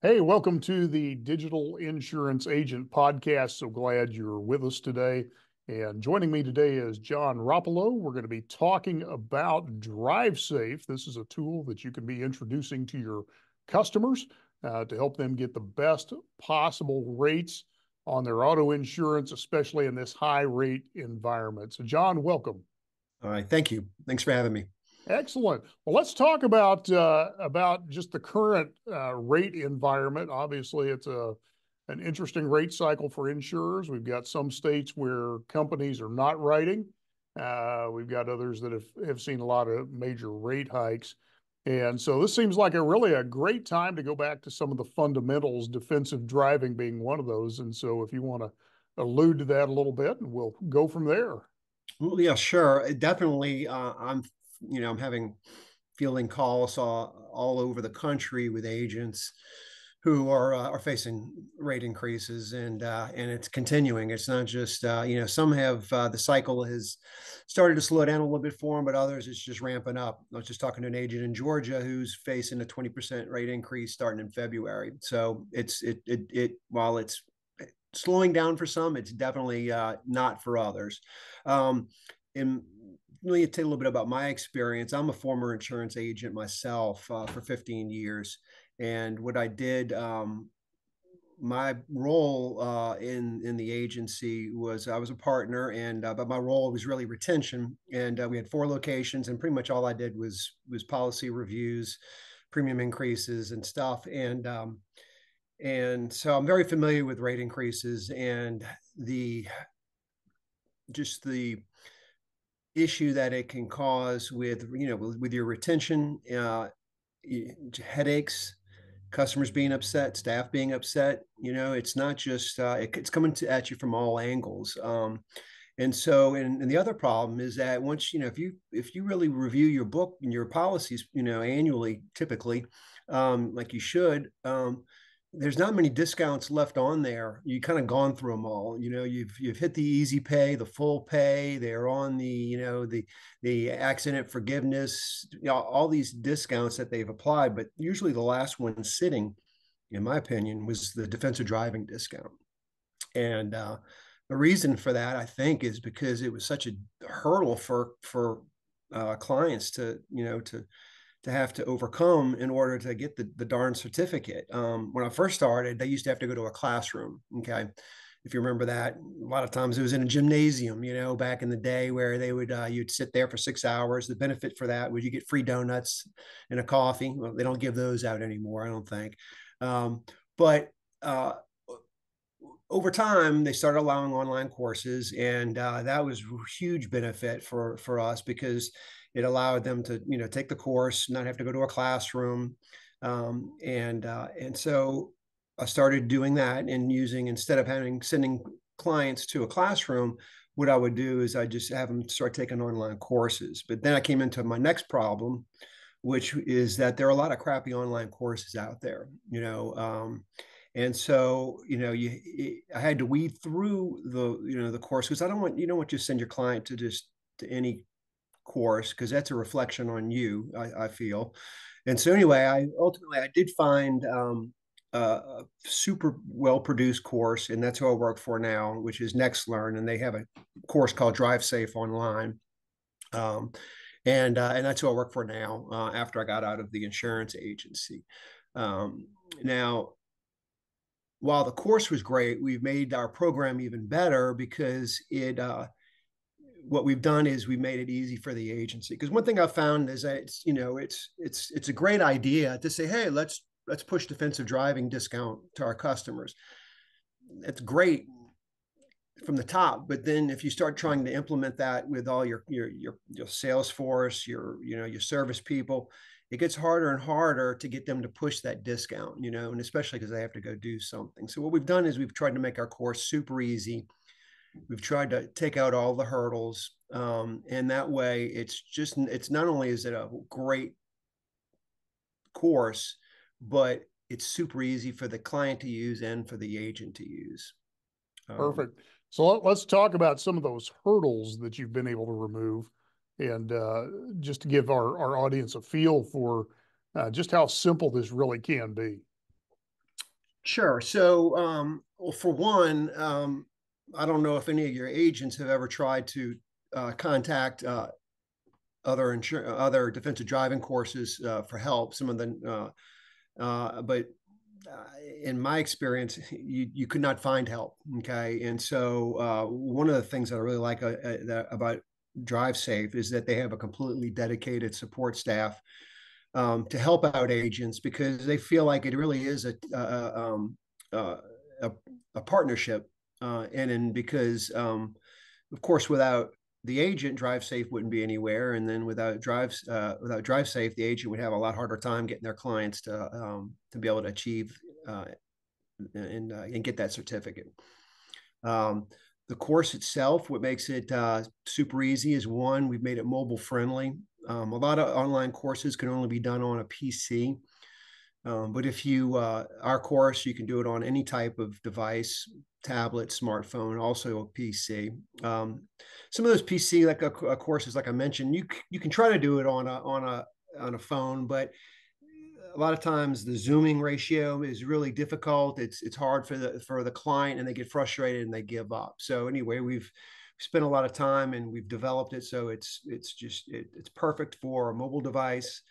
Hey, welcome to the Digital Insurance Agent Podcast. So glad you're with us today. And joining me today is John Roppolo. We're going to be talking about DriveSafe. This is a tool that you can be introducing to your customers to help them get the best possible rates on their auto insurance, especially in this high rate environment. So, John, welcome. All right. Thank you. Thanks for having me. Excellent. Well, let's talk about just the current rate environment. Obviously, it's an interesting rate cycle for insurers. We've got some states where companies are not writing. We've got others that have seen a lot of major rate hikes. And so this seems like a great time to go back to some of the fundamentals, defensive driving being one of those. And so if you want to allude to that a little bit, and we'll go from there. Well, yeah, sure. Definitely. I'm having fielding calls all over the country with agents who are facing rate increases, and it's continuing. It's not just some have the cycle has started to slow down a little bit for them, but others it's just ramping up. I was just talking to an agent in Georgia who's facing a 20% rate increase starting in February. So it while it's slowing down for some, it's definitely not for others. And let me tell you a little bit about my experience. I'm a former insurance agent myself for 15 years. And what I did, my role in the agency was I was a partner, and but my role was really retention. And we had 4 locations, and pretty much all I did was policy reviews, premium increases, and stuff. And so I'm very familiar with rate increases and the just the issue that it can cause with with your retention, headaches, customers being upset, staff being upset. It's not just it's coming at you from all angles. And the other problem is that once if you really review your book and your policies annually, typically, like you should, there's not many discounts left on there. You kind of gone through them all. You've hit the easy pay, the full pay. They're on the accident forgiveness. All these discounts that they've applied, but usually the last one sitting, in my opinion, was the defensive driving discount. And the reason for that, I think, is because it was such a hurdle for clients to have to overcome in order to get the darn certificate. When I first started, they used to have to go to a classroom. Okay. If you remember that, a lot of times it was in a gymnasium, back in the day where they would, you'd sit there for 6 hours. The benefit for that was you get free donuts and a coffee. Well, they don't give those out anymore, I don't think. But over time, they started allowing online courses, and that was a huge benefit for us because it allowed them to take the course, not have to go to a classroom, and so I started doing that and using instead of sending clients to a classroom. What I would do is I just have them start taking online courses. But then I came into my next problem, which is that there are a lot of crappy online courses out there. And so, I had to weed through the course because I don't want, you don't want to send your client to any course because that's a reflection on you, I feel. And so anyway, I did find a super well produced course, and that's who I work for now, which is NextLearn, and they have a course called DriveSafe Online. And that's who I work for now after I got out of the insurance agency. Now, while the course was great, we've made our program even better because what we've done is we made it easy for the agency. Because one thing I found is that it's a great idea to say, hey, let's push defensive driving discount to our customers. That's great from the top, but then if you start trying to implement that with all your sales force, your service people, it gets harder and harder to get them to push that discount, and especially because they have to go do something. So what we've done is we've tried to make our course super easy. We've tried to take out all the hurdles, and that way it's not only is it a great course, but it's super easy for the client to use and for the agent to use. Perfect. So let's talk about some of those hurdles that you've been able to remove, and just to give our audience a feel for just how simple this really can be. Sure. So, well, for one, I don't know if any of your agents have ever tried to contact other defensive driving courses for help. Some of the, but in my experience, you could not find help. Okay, and so one of the things that I really like about DriveSafe is that they have a completely dedicated support staff to help out agents because they feel like it really is uh, a, a partnership, and because of course without the agent, DriveSafe wouldn't be anywhere, and then without DriveSafe, the agent would have a lot harder time getting their clients to be able to achieve and get that certificate. Um, the course itself, what makes it super easy is one, we've made it mobile friendly. A lot of online courses can only be done on a PC. But if our course, you can do it on any type of device, tablet, smartphone, also a PC. Some of those PC courses, like I mentioned, you can try to do it on a phone, but a lot of times the zooming ratio is really difficult. It's hard for the client, and they get frustrated and they give up. So anyway, we've spent a lot of time and we've developed it so it's perfect for a mobile device.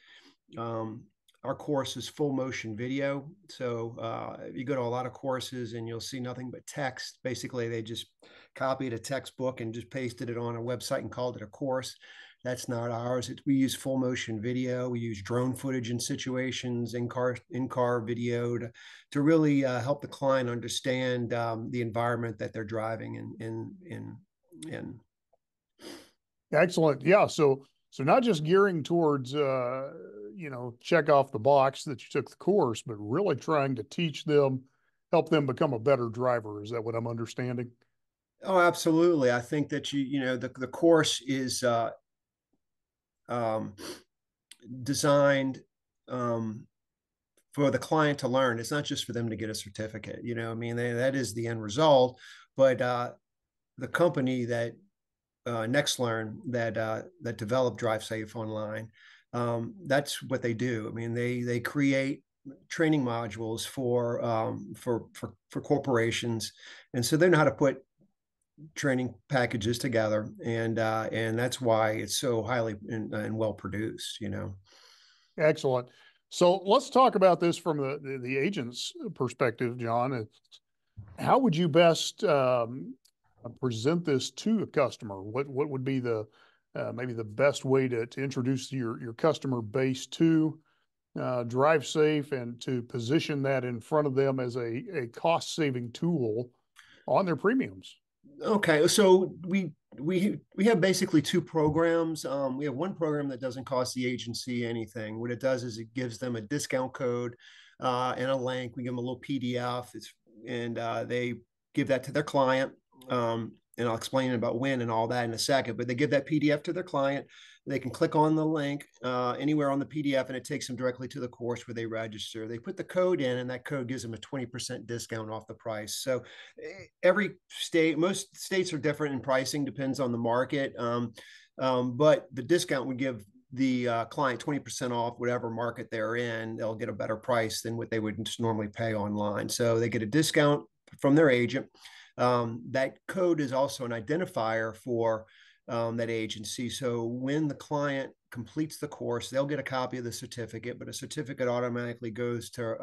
Um, our course is full motion video. So you go to a lot of courses and you'll see nothing but text. Basically, they just copied a textbook and just pasted it on a website and called it a course. That's not ours. We use full motion video. We use drone footage in situations, in-car video to really help the client understand the environment that they're driving in. Excellent. Yeah. So not just gearing towards, check off the box that you took the course, but really trying to teach them, help them become a better driver. Is that what I'm understanding? Oh, absolutely. I think that the course is um, designed for the client to learn. It's not just for them to get a certificate. I mean, that is the end result. But the company that NextLearn that developed DriveSafe Online, that's what they do. I mean, they create training modules for corporations, and so they know how to put training packages together, and that's why it's so highly and well produced. Excellent. So let's talk about this from the agent's perspective, John. How would you best present this to a customer? What would be the maybe the best way to introduce your customer base to DriveSafe and to position that in front of them as a cost saving tool on their premiums? Okay, so we have basically two programs. We have one program that doesn't cost the agency anything. What it does is it gives them a discount code and a link. We give them a little PDF. They give that to their client. And I'll explain about when and all that in a second. But they give that PDF to their client. They can click on the link anywhere on the PDF, and it takes them directly to the course where they register. They put the code in, and that code gives them a 20% discount off the price. So most states are different in pricing, depends on the market. But the discount would give the client 20% off whatever market they're in. They'll get a better price than what they would just normally pay online. So they get a discount from their agent. That code is also an identifier for that agency. So when the client completes the course, they'll get a copy of the certificate, but a certificate automatically goes to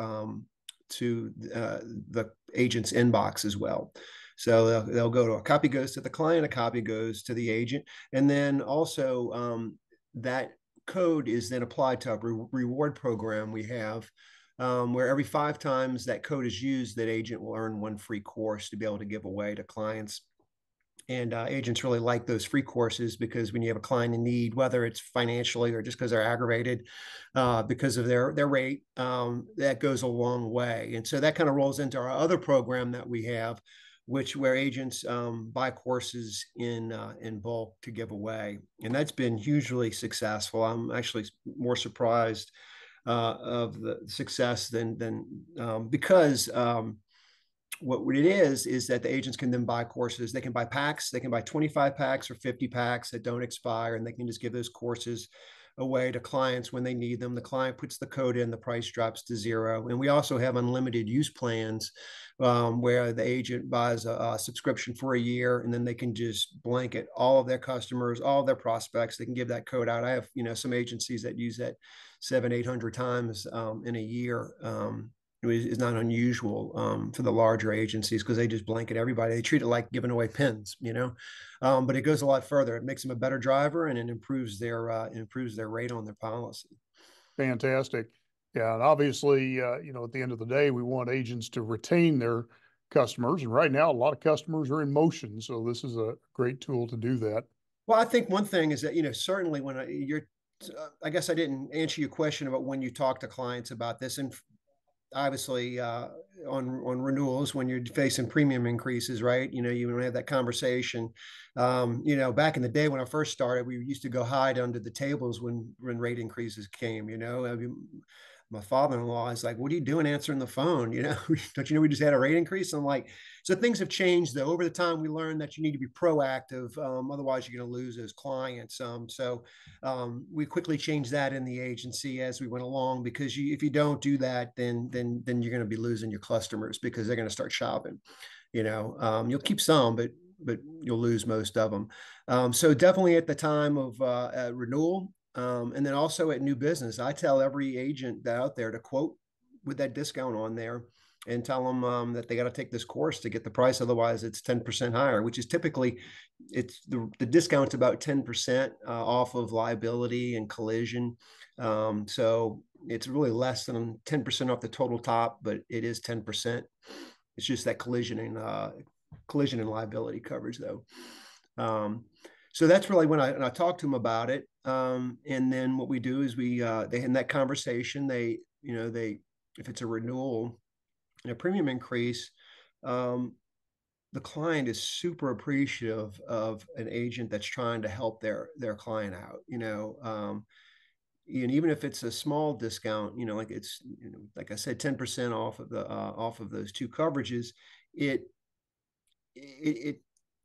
the agent's inbox as well. So they'll go to a copy goes to the client, a copy goes to the agent, and then also that code is then applied to a reward program we have where every 5 times that code is used, that agent will earn one free course to be able to give away to clients. And agents really like those free courses because when you have a client in need, whether it's financially or just because they're aggravated because of their rate, that goes a long way. And so that kind of rolls into our other program that we have, where agents buy courses in bulk to give away, and that's been hugely successful. I'm actually more surprised of the success than because what it is that the agents can then buy courses. They can buy packs. They can buy 25 packs or 50 packs that don't expire, and they can just give those courses away to clients when they need them. The client puts the code in, the price drops to zero. And we also have unlimited use plans where the agent buys a subscription for a year, and then they can just blanket all of their customers, all of their prospects. They can give that code out. I have, some agencies that use that 700, 800 times in a year. Is not unusual for the larger agencies because they just blanket everybody. They treat it like giving away pins, but it goes a lot further. It makes them a better driver, and it improves their rate on their policy. Fantastic. Yeah, and obviously, at the end of the day, we want agents to retain their customers. And right now, a lot of customers are in motion, so this is a great tool to do that. Well, I think one thing is that certainly when I guess I didn't answer your question about when you talk to clients about this, and obviously on renewals when you're facing premium increases, right? You want to have that conversation. Back in the day when I first started, we used to go hide under the tables when rate increases came. I mean, my father-in-law is like, "What are you doing answering the phone? Don't you know we just had a rate increase?" I'm like, so things have changed though. Over the time, we learned that you need to be proactive. Otherwise, you're going to lose those clients. We quickly changed that in the agency as we went along because if you don't do that, then you're going to be losing your customers because they're going to start shopping. You'll keep some, but you'll lose most of them. So definitely at the time of renewal. And then also at new business, I tell every agent out there to quote with that discount on there and tell them that they got to take this course to get the price. Otherwise, it's 10% higher, which is typically the discount's about 10% off of liability and collision. So it's really less than 10% off the total top, but it is 10%. It's just that collision and liability coverage though. So that's really when I talk to them about it. And then what we do is they in that conversation, they if it's a renewal and a premium increase, the client is super appreciative of an agent that's trying to help their client out, and even if it's a small discount, like it's, like I said, 10% off of those two coverages,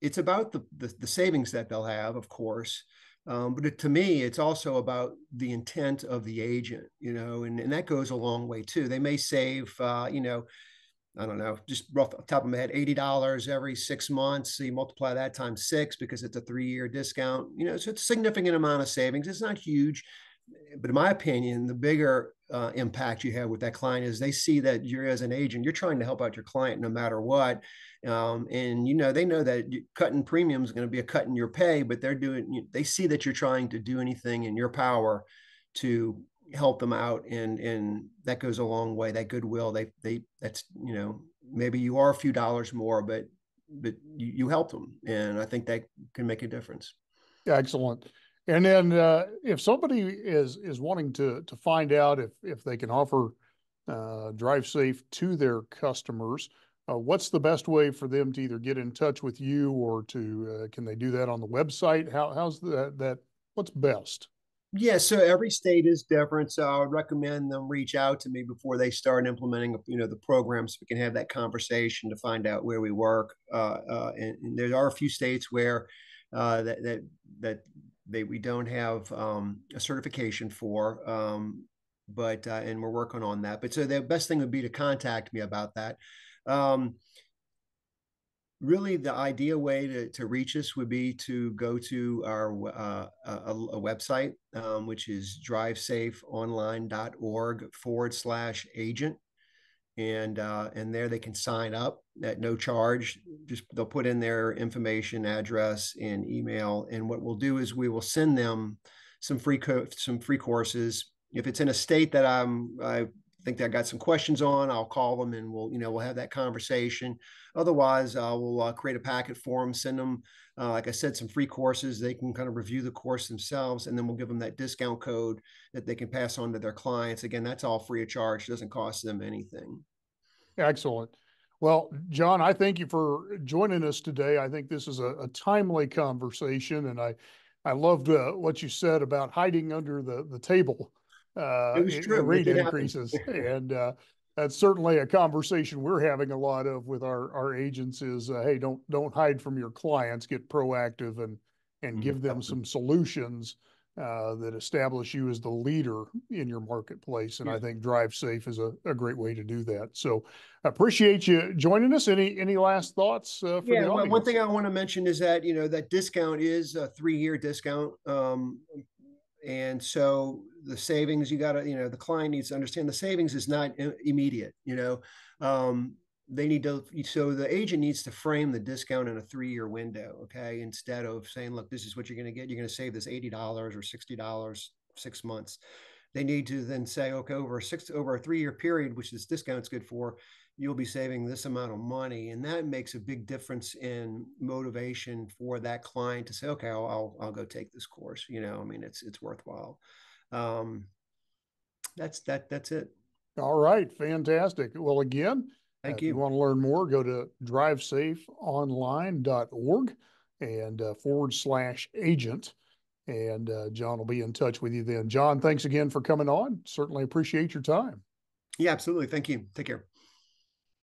it's about the savings that they'll have, of course. But to me, it's also about the intent of the agent, and that goes a long way too. They may save, I don't know, just rough off the top of my head, $80 every 6 months. So you multiply that times 6 because it's a 3-year discount, so it's a significant amount of savings. It's not huge, but in my opinion, the bigger impact you have with that client is they see that you're, as an agent, you're trying to help out your client no matter what. And they know that cutting premiums is going to be a cut in your pay, but they see that you're trying to do anything in your power to help them out, and that goes a long way. That goodwill, that's maybe you are a few dollars more, but you help them, and I think that can make a difference. Excellent. And then if somebody is wanting to find out if they can offer DriveSafe to their customers, what's the best way for them to either get in touch with you or can they do that on the website? How's that? What's best? Yeah, so every state is different. So I would recommend them reach out to me before they start implementing, the program, so we can have that conversation to find out where we work. And there are a few states where we don't have a certification for, but and we're working on that. But so the best thing would be to contact me about that. Really, the ideal way to reach us would be to go to our a website, which is drivesafeonline.org/agent. And there they can sign up at no charge. Just they'll put in their information, address, and email. And what we'll do is we will send them some free courses. If it's in a state that I think that I got some questions on, I'll call them and we'll have that conversation. Otherwise, we'll create a packet for them, send them, like I said, some free courses. They can kind of review the course themselves, and then we'll give them that discount code that they can pass on to their clients. Again, that's all free of charge. It doesn't cost them anything. Excellent. Well, John, I thank you for joining us today. I think this is a timely conversation, and I loved what you said about hiding under the table It was true. rate increases. And that's certainly a conversation we're having a lot of with our agents is, hey, don't hide from your clients, get proactive and give them some solutions that establish you as the leader in your marketplace. And I think DriveSafe is a great way to do that. So appreciate you joining us. Any last thoughts for Yeah, the well, one audience? thing I want to mention is that, that discount is a 3-year discount. And so the savings, you got to, the client needs to understand the savings is not immediate, they need to, so the agent needs to frame the discount in a 3-year window. Okay. Instead of saying, look, this is what you're going to get. You're going to save this $80 or $60, 6 months. They need to then say, okay, over a 3-year period, which this discount's good for, you'll be saving this amount of money. And that makes a big difference in motivation for that client to say, okay, I'll go take this course. I mean, it's worthwhile. That's it. All right, fantastic. Well, again, Thank if you you. want to learn more, go to drivesafeonline.org and /agent. And John will be in touch with you then. John, thanks again for coming on. Certainly appreciate your time. Yeah, absolutely. Thank you. Take care.